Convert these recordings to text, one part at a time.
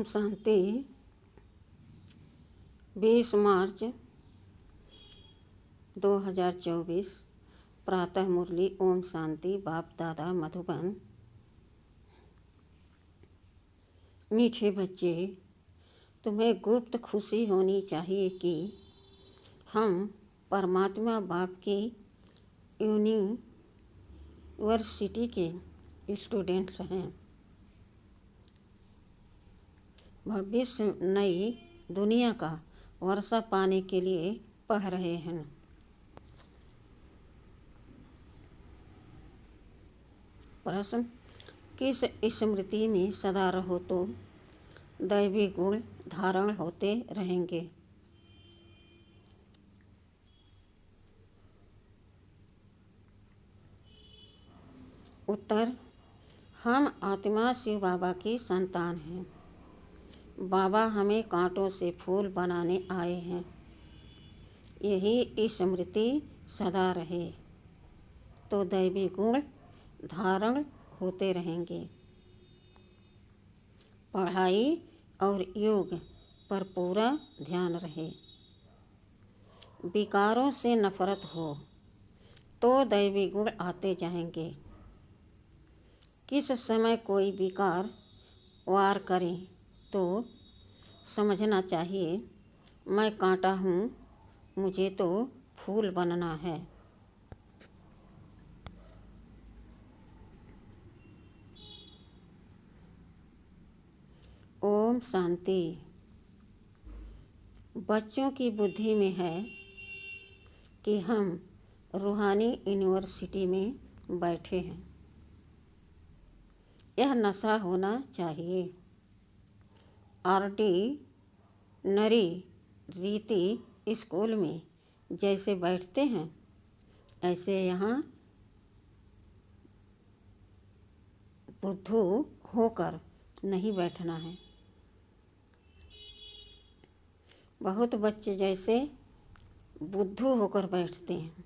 शांति। 20 मार्च 2024 प्रातः मुरली। ओम शांति। बाप दादा मधुबन। मीठे बच्चे, तुम्हें गुप्त खुशी होनी चाहिए कि हम परमात्मा बाप की यूनिवर्सिटी के स्टूडेंट्स हैं। भविष्य नई दुनिया का वर्षा पाने के लिए पढ़ रहे हैं। प्रश्न, किस स्मृति में सदा रहो तो दैवी गुण धारण होते रहेंगे? उत्तर, हम आत्मा शिव बाबा की संतान हैं। बाबा हमें कांटों से फूल बनाने आए हैं। यही स्मृति सदा रहे तो दैवी गुण धारण होते रहेंगे। पढ़ाई और योग पर पूरा ध्यान रहे। विकारों से नफरत हो तो दैवी गुण आते जाएंगे। किस समय कोई विकार वार करे तो समझना चाहिए, मैं कांटा हूँ, मुझे तो फूल बनना है। ओम शांति। बच्चों की बुद्धि में है कि हम रूहानी यूनिवर्सिटी में बैठे हैं। यह नशा होना चाहिए। ऑर्डिनरी रीति स्कूल में जैसे बैठते हैं ऐसे यहाँ बुद्धू होकर नहीं बैठना है। बहुत बच्चे जैसे बुद्धू होकर बैठते हैं।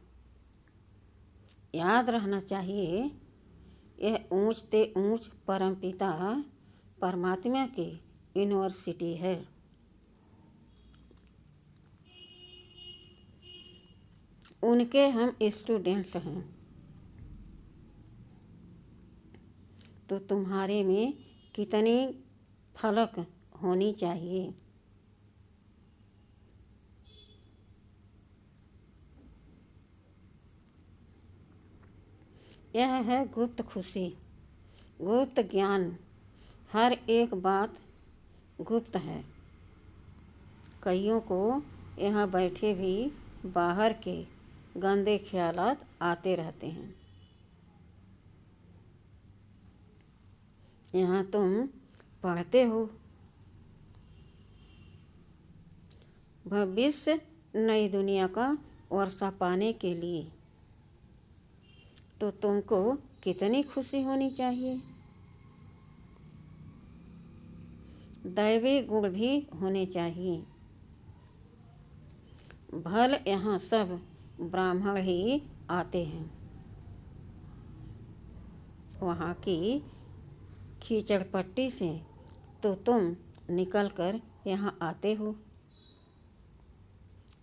याद रहना चाहिए, यह ऊंच ते ऊंच परमपिता परमात्मा की यूनिवर्सिटी है। उनके हम स्टूडेंट्स हैं। तो तुम्हारे में कितनी फलक होनी चाहिए। यह है गुप्त खुशी, गुप्त ज्ञान। हर एक बात गुप्त है। कईयों को यहाँ बैठे भी बाहर के गंदे ख्यालात आते रहते हैं। यहाँ तुम पढ़ते हो। भविष्य नई दुनिया का वर्षा पाने के लिए तो तुमको कितनी खुशी होनी चाहिए। दैवी गुण भी होने चाहिए। भल यहाँ सब ब्राह्मण ही आते हैं। वहाँ की कीचड़ पट्टी से तो तुम निकलकर यहाँ आते हो।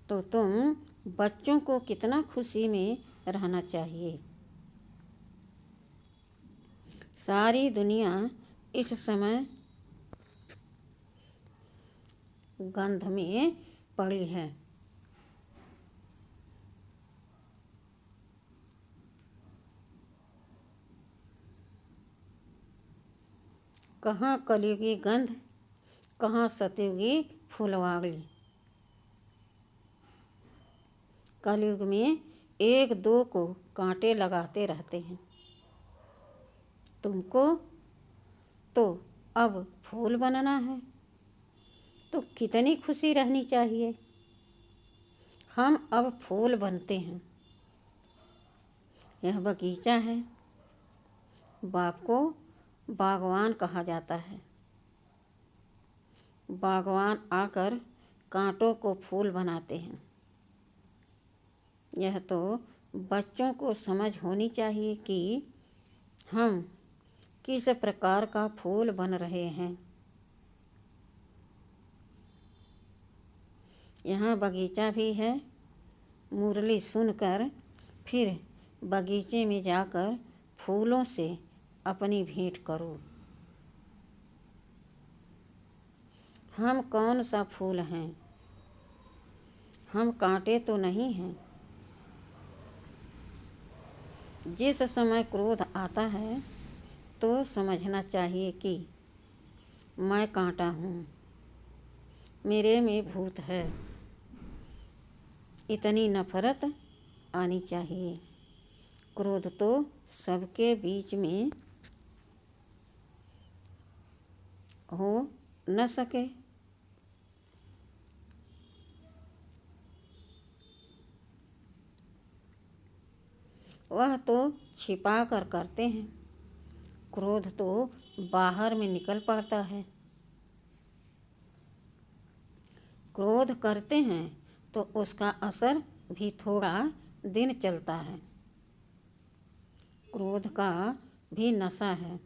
तो तुम बच्चों को कितना खुशी में रहना चाहिए। सारी दुनिया इस समय गंध में पड़ी है। कहाँ कलयुगी गंध, कहाँ सतयुगी फुलवाड़ी। कलयुग में एक दो को कांटे लगाते रहते हैं। तुमको तो अब फूल बनना है तो कितनी खुशी रहनी चाहिए। हम अब फूल बनते हैं। यह बगीचा है। बाप को बागवान कहा जाता है। बागवान आकर कांटों को फूल बनाते हैं। यह तो बच्चों को समझ होनी चाहिए कि हम किस प्रकार का फूल बन रहे हैं। यहाँ बगीचा भी है। मुरली सुनकर फिर बगीचे में जाकर फूलों से अपनी भेंट करो। हम कौन सा फूल हैं, हम कांटे तो नहीं हैं। जिस समय क्रोध आता है तो समझना चाहिए कि मैं कांटा हूँ, मेरे में भूत है। इतनी नफरत आनी चाहिए। क्रोध तो सबके बीच में हो न सके। वह तो छिपा कर करते हैं। क्रोध तो बाहर में निकल पड़ता है। क्रोध करते हैं तो उसका असर भी थोड़ा दिन चलता है। क्रोध का भी नशा है,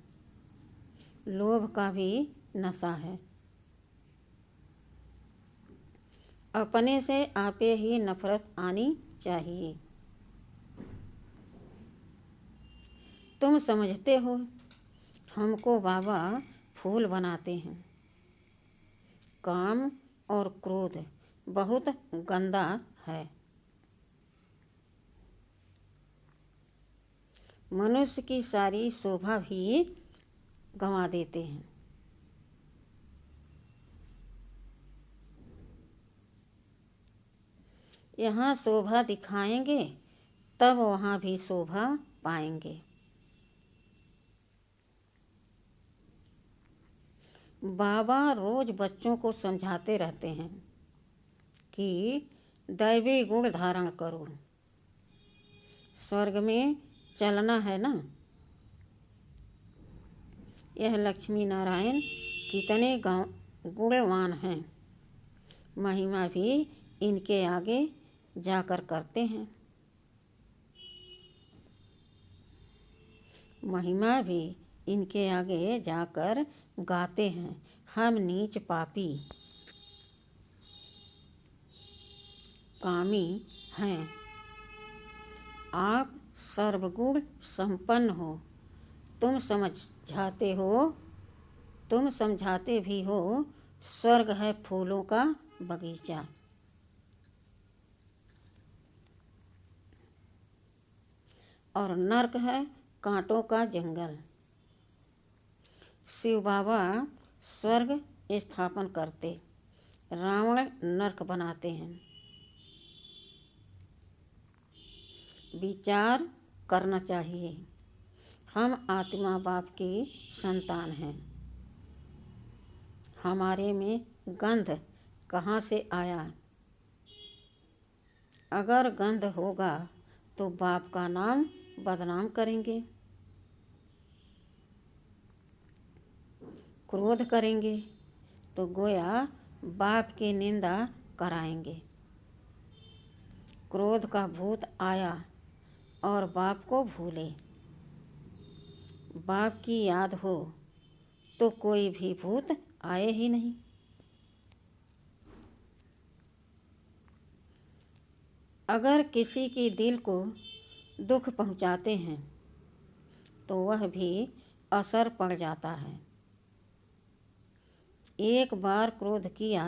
लोभ का भी नशा है। अपने से आपे ही नफरत आनी चाहिए। तुम समझते हो हमको बाबा फूल बनाते हैं। काम और क्रोध बहुत गंदा है। मनुष्य की सारी शोभा भी गंवा देते हैं। यहाँ शोभा दिखाएंगे तब वहाँ भी शोभा पाएंगे। बाबा रोज बच्चों को समझाते रहते हैं कि दैवी गुण धारण करो, स्वर्ग में चलना है ना। यह लक्ष्मी नारायण कितने गुणवान हैं, महिमा भी इनके आगे जाकर करते हैं। महिमा भी इनके आगे जाकर गाते हैं। हम नीच पापी कामी हैं, आप सर्वगुण संपन्न हो। तुम समझाते भी हो स्वर्ग है फूलों का बगीचा। और नर्क है कांटों का जंगल। शिव बाबा स्वर्ग स्थापन करते, रावण नर्क बनाते हैं। विचार करना चाहिए। हम आत्मा बाप की संतान हैं। हमारे में गंध कहाँ से आया? अगर गंध होगा तो बाप का नाम बदनाम करेंगे, क्रोध करेंगे तो गोया बाप की निंदा कराएंगे। क्रोध का भूत आया और बाप को भूले। बाप की याद हो तो कोई भी भूत आए ही नहीं। अगर किसी के दिल को दुख पहुंचाते हैं तो वह भी असर पड़ जाता है। एक बार क्रोध किया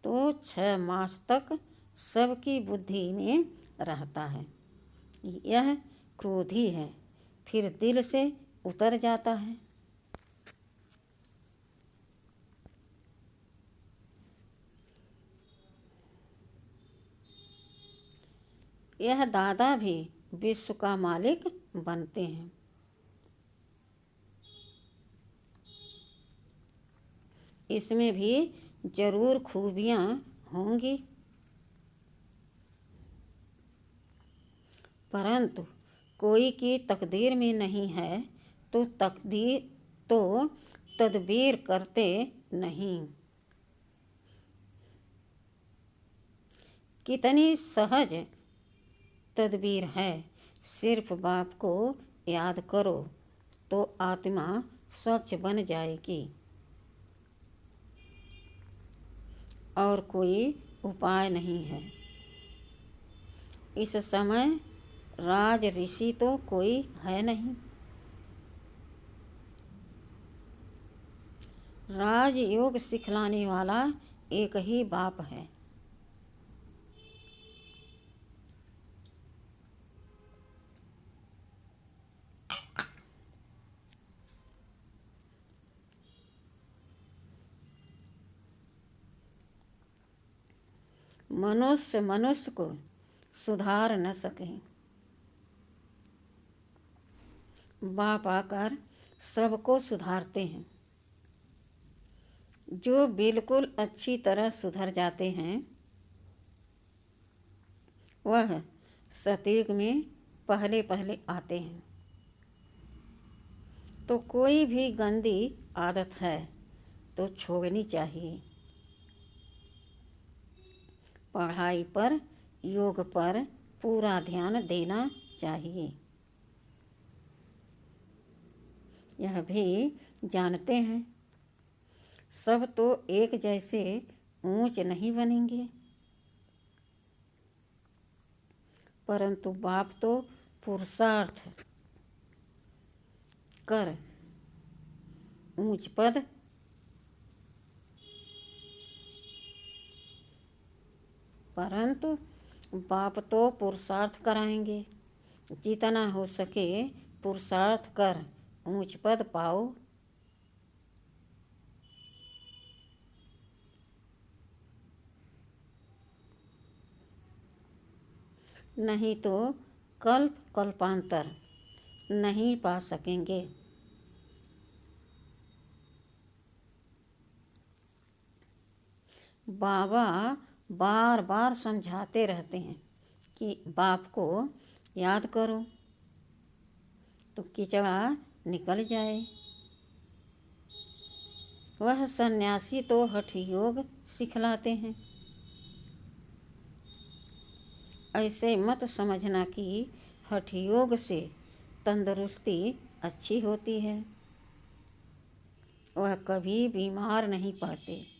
तो 6 मास तक सबकी बुद्धि में रहता है। यह क्रोधी है, फिर दिल से उतर जाता है। यह दादा भी विश्व का मालिक बनते हैं। इसमें भी जरूर खूबियाँ होंगी, परंतु कोई की तकदीर में नहीं है तो तदबीर करते नहीं। कितनी सहज तदबीर है। सिर्फ बाप को याद करो तो आत्मा स्वच्छ बन जाएगी और कोई उपाय नहीं है। इस समय राज ऋषि तो कोई है नहीं। राजयोग सिखलाने वाला एक ही बाप है। मनुष्य मनुष्य को सुधार न सके। बाप आकर सबको सुधारते हैं। जो बिल्कुल अच्छी तरह सुधर जाते हैं वह सतयुग में पहले पहले आते हैं। तो कोई भी गंदी आदत है तो छोड़नी चाहिए। पढ़ाई पर, योग पर पूरा ध्यान देना चाहिए। यह भी जानते हैं सब तो एक जैसे ऊंच नहीं बनेंगे, परंतु बाप तो पुरुषार्थ कर ऊंच पद परंतु बाप तो पुरुषार्थ कराएंगे। जितना हो सके पुरुषार्थ कर ऊंच पद पाओ। नहीं तो कल्प कल्पांतर नहीं पा सकेंगे। बाबा बार बार समझाते रहते हैं कि बाप को याद करो तो कीचड़ा निकल जाए। वह सन्यासी तो हठ योग सिखलाते हैं। ऐसे मत समझना कि हठ योग से तंदुरुस्ती अच्छी होती है। वह कभी बीमार नहीं पड़ते।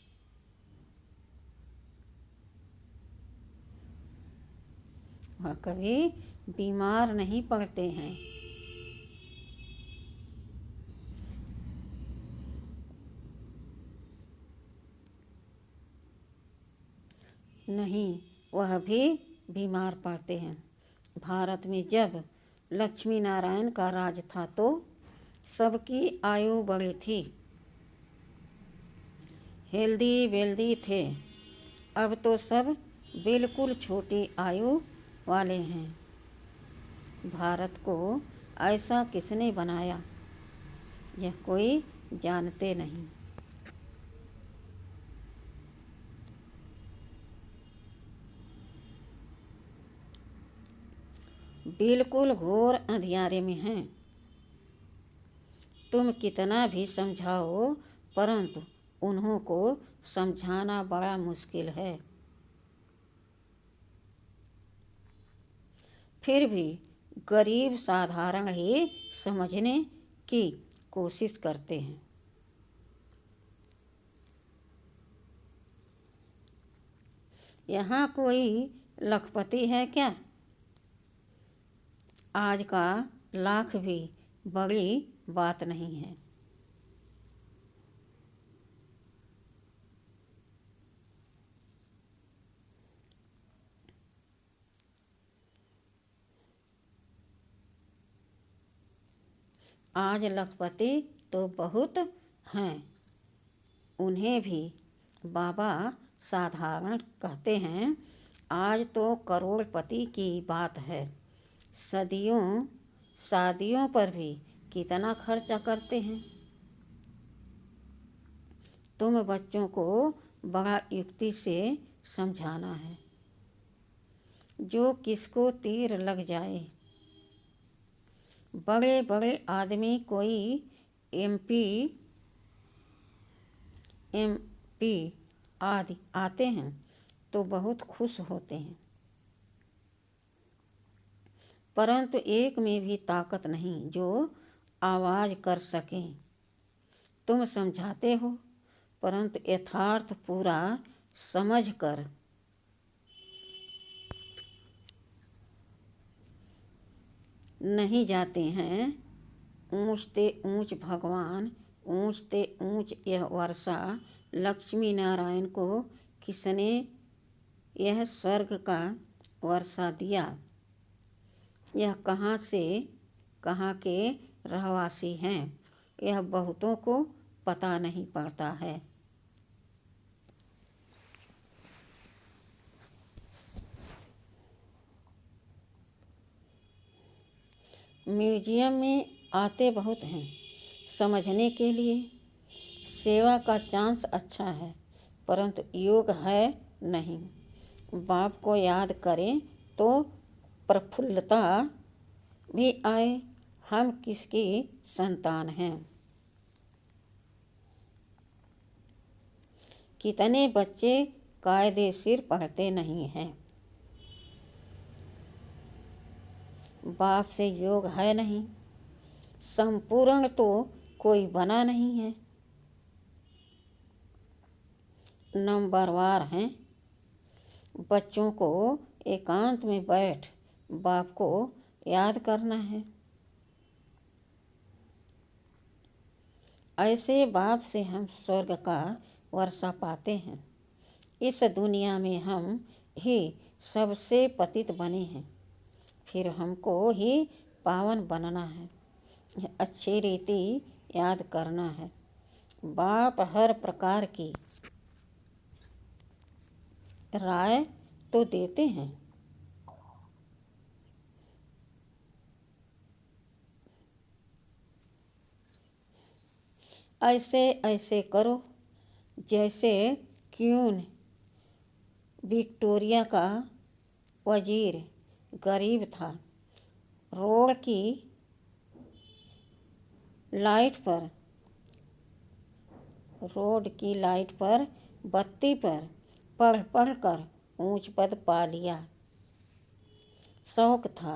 वह कभी बीमार नहीं पड़ते हैं। नहीं, वह भी बीमार पड़ते हैं। भारत में जब लक्ष्मी नारायण का राज था तो सबकी आयु बड़ी थी, हेल्दी वेल्दी थे। अब तो सब बिल्कुल छोटी आयु वाले हैं। भारत को ऐसा किसने बनाया यह कोई जानते नहीं। बिल्कुल घोर अंधियारे में हैं। तुम कितना भी समझाओ परंतु उन्हों को समझाना बड़ा मुश्किल है। फिर भी गरीब साधारण ही समझने की कोशिश करते हैं। यहाँ कोई लखपति है क्या? आज का लाख भी बड़ी बात नहीं है। आज लखपति तो बहुत हैं, उन्हें भी बाबा साधारण कहते हैं। आज तो करोड़पति की बात है। शादियों पर भी कितना खर्चा करते हैं। तुम बच्चों को बड़ा युक्ति से समझाना है। जो किसको तीर लग जाए। बड़े बड़े आदमी कोई एमपी आदि आते हैं तो बहुत खुश होते हैं, परंतु एक में भी ताकत नहीं जो आवाज़ कर सकें। तुम समझाते हो परंतु यथार्थ पूरा समझ कर नहीं जाते हैं ऊंचते ऊंच भगवान, ऊंचते ऊंच यह वर्षा लक्ष्मी नारायण को किसने यह स्वर्ग का वर्षा दिया। यह कहाँ से कहाँ के रहवासी हैं, यह बहुतों को पता नहीं पड़ता है। म्यूजियम में आते बहुत हैं समझने के लिए, सेवा का चांस अच्छा है परंतु योग है नहीं। बाप को याद करें तो प्रफुल्लता भी आए, हम किसकी संतान हैं। कितने बच्चे कायदेशीर पढ़ते नहीं हैं, बाप से योग है नहीं। संपूर्ण तो कोई बना नहीं है, नंबरवार हैं। बच्चों को एकांत में बैठ बाप को याद करना है। ऐसे बाप से हम स्वर्ग का वर्षा पाते हैं। इस दुनिया में हम ही सबसे पतित बने हैं, फिर हमको ही पावन बनना है। अच्छी रीति याद करना है। बाप हर प्रकार की राय तो देते हैं, ऐसे ऐसे करो जैसे क्वीन विक्टोरिया का वजीर गरीब था, रोड की लाइट पर बत्ती पर पढ़ पढ़ कर ऊंच पद पा लिया। शौक था,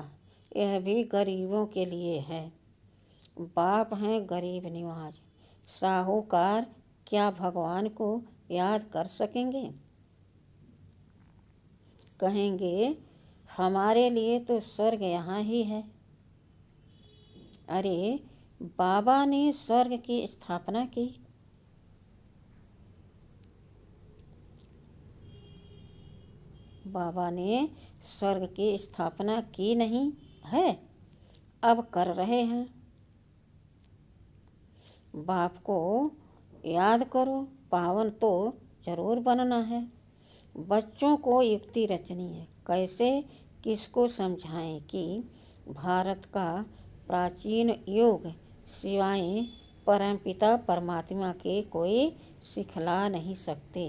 यह भी गरीबों के लिए है। बाप हैं गरीब निवाज, साहूकार क्या भगवान को याद कर सकेंगे। कहेंगे हमारे लिए तो स्वर्ग यहाँ ही है। अरे बाबा ने स्वर्ग की स्थापना की, बाबा ने स्वर्ग की स्थापना की नहीं है, अब कर रहे हैं। बाप को याद करो, पावन तो जरूर बनना है। बच्चों को युक्ति रचनी है, कैसे किसको समझाएं कि भारत का प्राचीन योग सिवाय परमपिता परमात्मा के कोई सिखला नहीं सकते।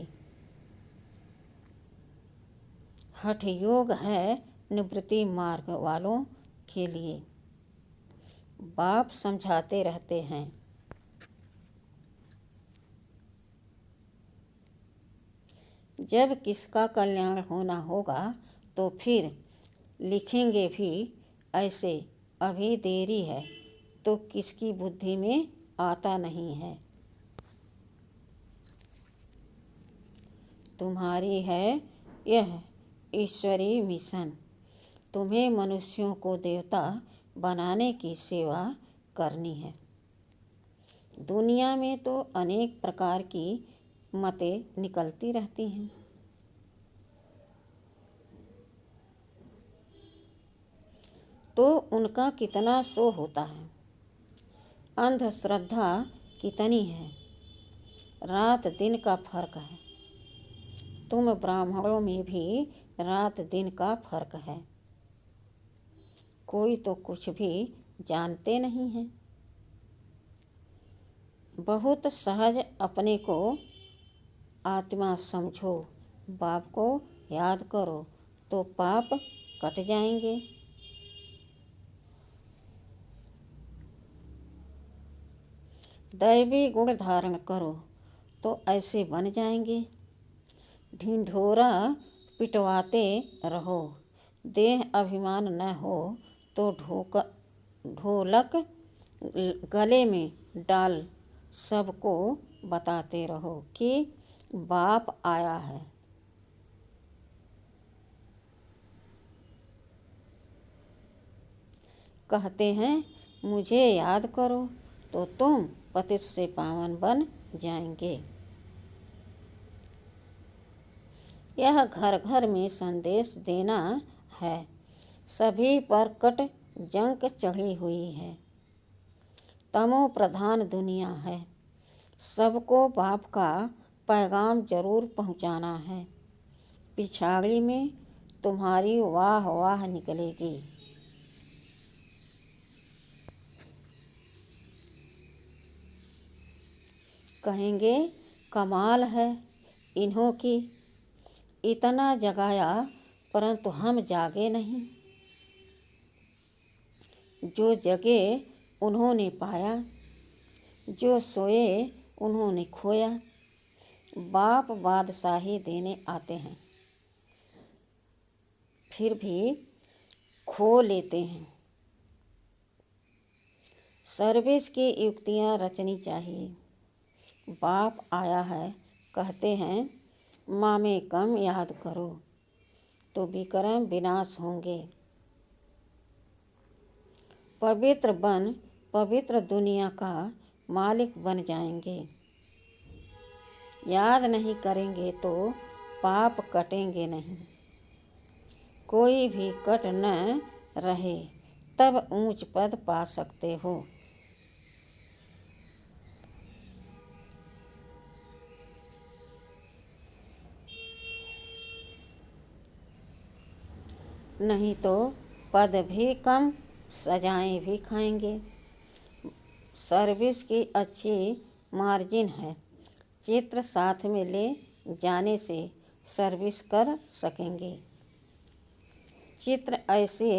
हठ योग है निवृत्ति मार्ग वालों के लिए। बाप समझाते रहते हैं। जब किसका कल्याण होना होगा तो फिर लिखेंगे भी ऐसे, अभी देरी है तो किसकी बुद्धि में आता नहीं है। तुम्हारी है यह ईश्वरीय मिशन, तुम्हें मनुष्यों को देवता बनाने की सेवा करनी है। दुनिया में तो अनेक प्रकार की मतें निकलती रहती हैं। तो उनका कितना शो होता है, अंधश्रद्धा कितनी है, रात दिन का फर्क है। तुम ब्राह्मणों में भी रात दिन का फर्क है। कोई तो कुछ भी जानते नहीं हैं। बहुत सहज अपने को आत्मा समझो, बाप को याद करो तो पाप कट जाएंगे। दैवी गुण धारण करो तो ऐसे बन जाएंगे। ढिंढोरा पिटवाते रहो, देह अभिमान न हो तो ढोलक गले में डाल सबको बताते रहो कि बाप आया है। कहते हैं मुझे याद करो तो तुम पतित से पावन बन जाएंगे। यह घर घर में संदेश देना है। सभी पर कट जंक चढ़ी हुई है। तमो प्रधान दुनिया है। सबको बाप का पैगाम जरूर पहुंचाना है। पिछाड़ी में तुम्हारी वाह वाह निकलेगी। कहेंगे कमाल है इन्हों की, इतना जगाया परंतु हम जागे नहीं। जो जगे उन्होंने पाया, जो सोए उन्होंने खोया। बाप बादशाही देने आते हैं फिर भी खो लेते हैं। सर्विस की युक्तियाँ रचनी चाहिए। बाप आया है कहते हैं मामे कम याद करो तो विक्रम विनाश होंगे। पवित्र बन पवित्र दुनिया का मालिक बन जाएंगे। याद नहीं करेंगे तो पाप कटेंगे नहीं। कोई भी कट न रहे तब ऊंच पद पा सकते हो। नहीं तो पद भी कम, सजाएं भी खाएंगे। सर्विस की अच्छी मार्जिन है। चित्र साथ में ले जाने से सर्विस कर सकेंगे। चित्र ऐसे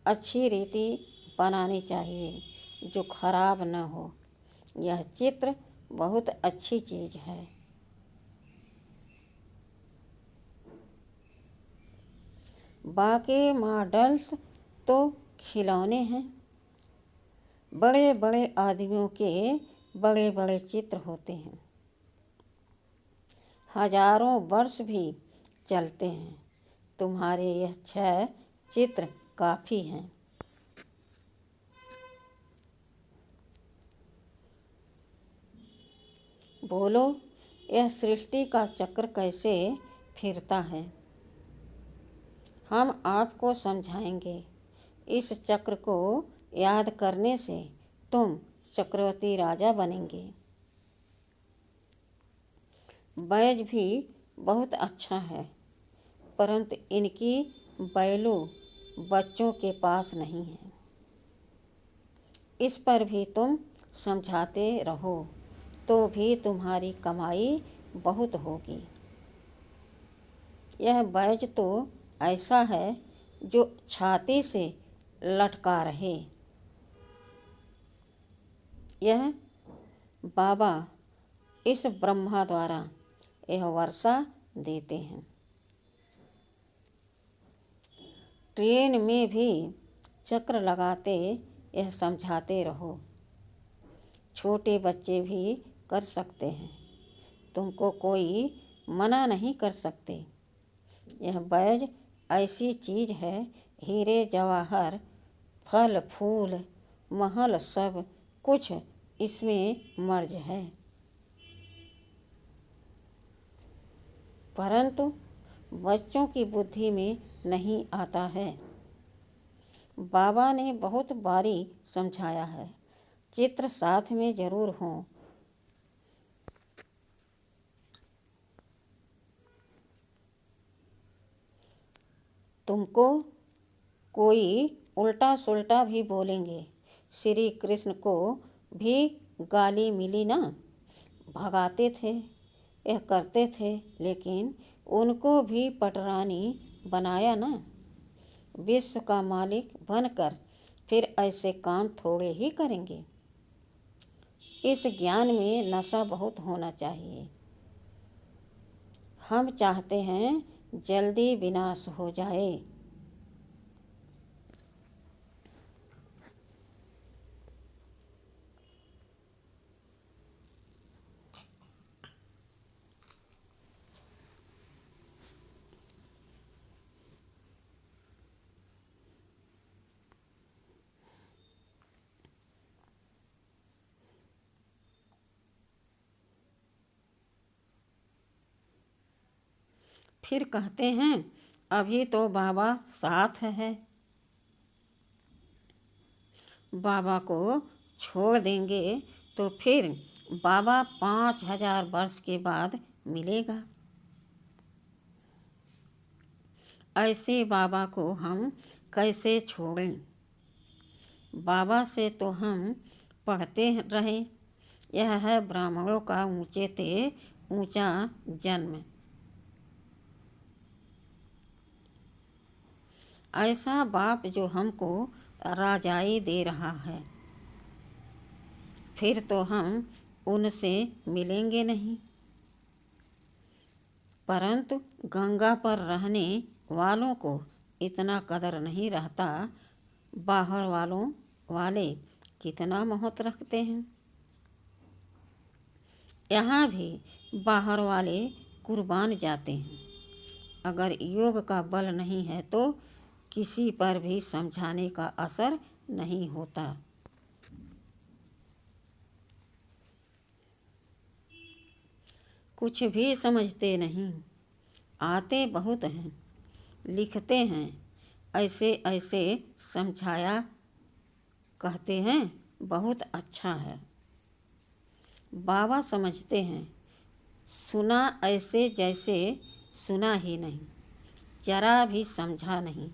अच्छी रीति बनानी चाहिए जो खराब न हो। यह चित्र बहुत अच्छी चीज़ है। बाकी मॉडल्स तो खिलौने हैं। बड़े बड़े आदमियों के बड़े बड़े चित्र होते हैं। हजारों वर्ष भी चलते हैं। तुम्हारे यह 6 चित्र काफ़ी हैं। बोलो यह सृष्टि का चक्र कैसे फिरता है। हम आपको समझाएंगे। इस चक्र को याद करने से तुम चक्रवर्ती राजा बनेंगे। बैज भी बहुत अच्छा है परंतु इनकी वैल्यू बच्चों के पास नहीं है। इस पर भी तुम समझाते रहो तो भी तुम्हारी कमाई बहुत होगी। यह बैज तो ऐसा है जो छाती से लटका रहे। यह बाबा इस ब्रह्मा द्वारा यह वर्षा देते हैं। ट्रेन में भी चक्र लगाते यह समझाते रहो। छोटे बच्चे भी कर सकते हैं। तुमको कोई मना नहीं कर सकते। यह बैज ऐसी चीज़ है, हीरे जवाहर फल फूल महल सब कुछ इसमें मर्ज है। परंतु बच्चों की बुद्धि में नहीं आता है। बाबा ने बहुत बारी समझाया है। चित्र साथ में जरूर हों। तुमको कोई उल्टा सुल्टा भी बोलेंगे। श्री कृष्ण को भी गाली मिली ना, भगाते थे, यह करते थे, लेकिन उनको भी पटरानी बनाया ना। विश्व का मालिक बनकर फिर ऐसे काम थोड़े ही करेंगे। इस ज्ञान में नशा बहुत होना चाहिए। हम चाहते हैं जल्दी विनाश हो जाए। फिर कहते हैं अभी तो बाबा साथ है, बाबा को छोड़ देंगे तो फिर बाबा 5000 वर्ष के बाद मिलेगा। ऐसे बाबा को हम कैसे छोड़ें? बाबा से तो हम पढ़ते रहे, यह है ब्राह्मणों का ऊंचे ते ऊंचा जन्म। ऐसा बाप जो हमको राजाई दे रहा है, फिर तो हम उनसे मिलेंगे नहीं। परंतु गंगा पर रहने वालों को इतना कदर नहीं रहता, बाहर वाले कितना महत्व रखते हैं। यहाँ भी बाहर वाले कुर्बान जाते हैं। अगर योग का बल नहीं है तो किसी पर भी समझाने का असर नहीं होता। कुछ भी समझते नहीं, आते बहुत हैं, लिखते हैं, ऐसे ऐसे समझाया, कहते हैं बहुत अच्छा है। बाबा समझते हैं, सुना ऐसे जैसे सुना ही नहीं, जरा भी समझा नहीं,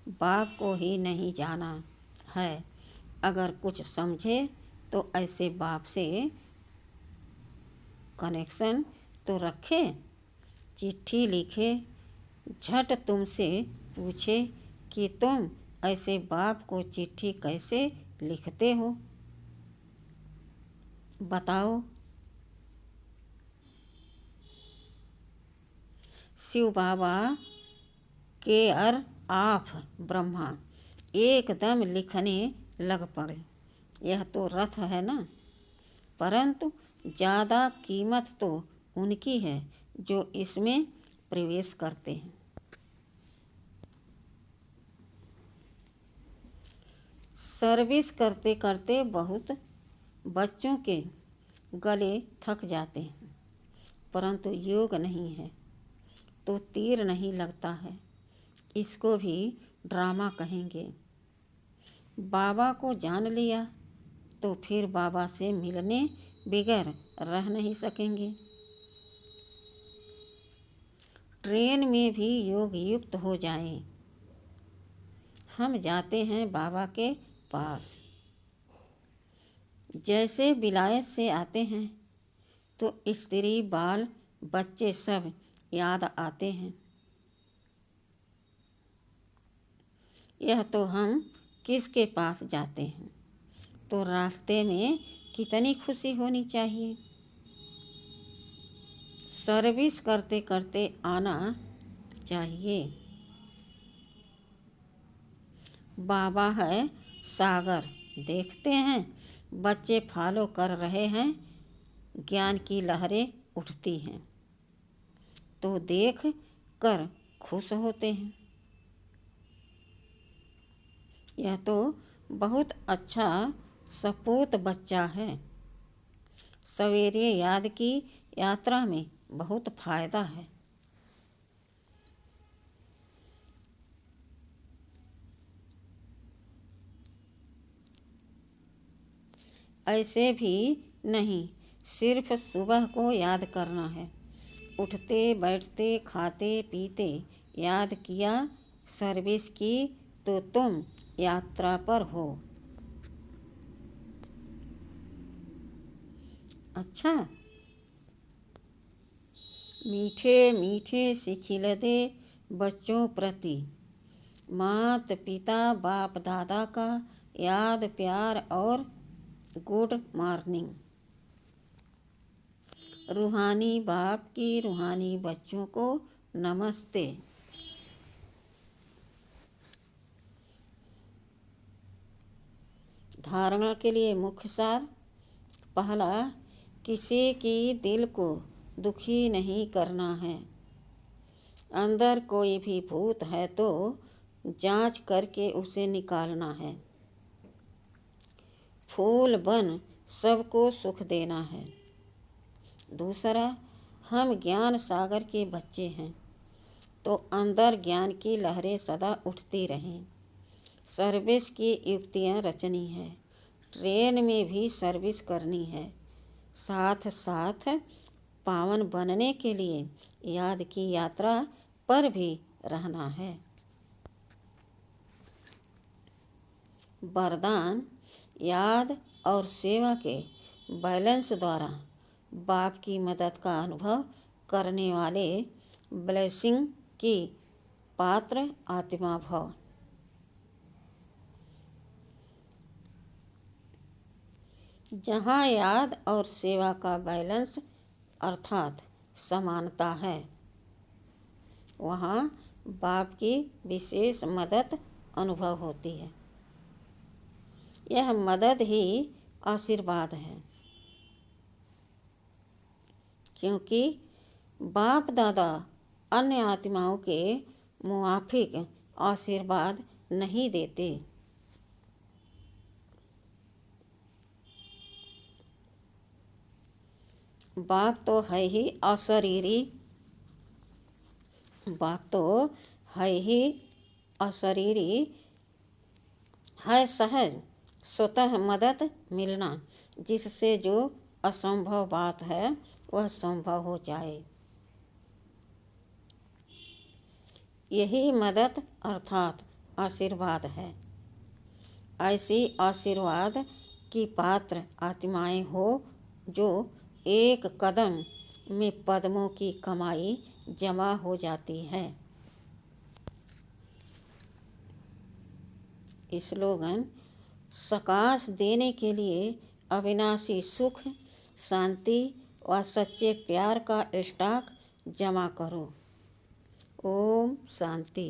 बाप को ही नहीं जाना है। अगर कुछ समझे तो ऐसे बाप से कनेक्शन तो रखे, चिट्ठी लिखे, झट तुमसे पूछे कि तुम ऐसे बाप को चिट्ठी कैसे लिखते हो, बताओ। शिव बाबा केयर ऑफ ब्रह्मा एकदम लिखने लग पड़े। यह तो रथ है ना, परंतु ज़्यादा कीमत तो उनकी है जो इसमें प्रवेश करते हैं। सर्विस करते करते बहुत बच्चों के गले थक जाते हैं, परंतु योग नहीं है तो तीर नहीं लगता है, इसको भी ड्रामा कहेंगे। बाबा को जान लिया तो फिर बाबा से मिलने बगैर रह नहीं सकेंगे। ट्रेन में भी योग युक्त हो जाएं। हम जाते हैं बाबा के पास, जैसे विलायत से आते हैं तो स्त्री बाल बच्चे सब याद आते हैं। यह तो हम किसके पास जाते हैं तो रास्ते में कितनी खुशी होनी चाहिए। सर्विस करते करते आना चाहिए। बाबा है सागर, देखते हैं बच्चे फॉलो कर रहे हैं, ज्ञान की लहरें उठती हैं तो देख कर खुश होते हैं। यह तो बहुत अच्छा सपूत बच्चा है। सवेरे याद की यात्रा में बहुत फायदा है। ऐसे भी नहीं, सिर्फ सुबह को याद करना है। उठते बैठते खाते पीते याद किया, सर्विस की तो तुम यात्रा पर हो। अच्छा, मीठे मीठे सिखिलते बच्चों प्रति मात पिता बाप दादा का याद प्यार और गुड मॉर्निंग। रूहानी बाप की रूहानी बच्चों को नमस्ते। धारणा के लिए मुख्य सार। पहला, किसी की दिल को दुखी नहीं करना है। अंदर कोई भी भूत है तो जांच करके उसे निकालना है। फूल बन सबको सुख देना है। दूसरा, हम ज्ञान सागर के बच्चे हैं, तो अंदर ज्ञान की लहरें सदा उठती रहें। सर्विस की युक्तियाँ रचनी है, ट्रेन में भी सर्विस करनी है, साथ साथ पावन बनने के लिए याद की यात्रा पर भी रहना है। वरदान: याद और सेवा के बैलेंस द्वारा बाप की मदद का अनुभव करने वाले ब्लेसिंग की पात्र आत्मा भव। जहाँ याद और सेवा का बैलेंस अर्थात समानता है, वहाँ बाप की विशेष मदद अनुभव होती है। यह मदद ही आशीर्वाद है, क्योंकि बाप दादा अन्य आत्माओं के मुआफिक आशीर्वाद नहीं देते। बाप तो है ही अशरीरी, है सहज स्वतः मदद मिलना, जिससे जो असंभव बात है वह संभव हो जाए। यही मदद अर्थात आशीर्वाद है। ऐसी आशीर्वाद की पात्र आत्माएं हो जो एक कदम में पद्मों की कमाई जमा हो जाती है। स्लोगन: सकाश देने के लिए अविनाशी सुख, शांति व सच्चे प्यार का स्टॉक जमा करो। ओम शांति।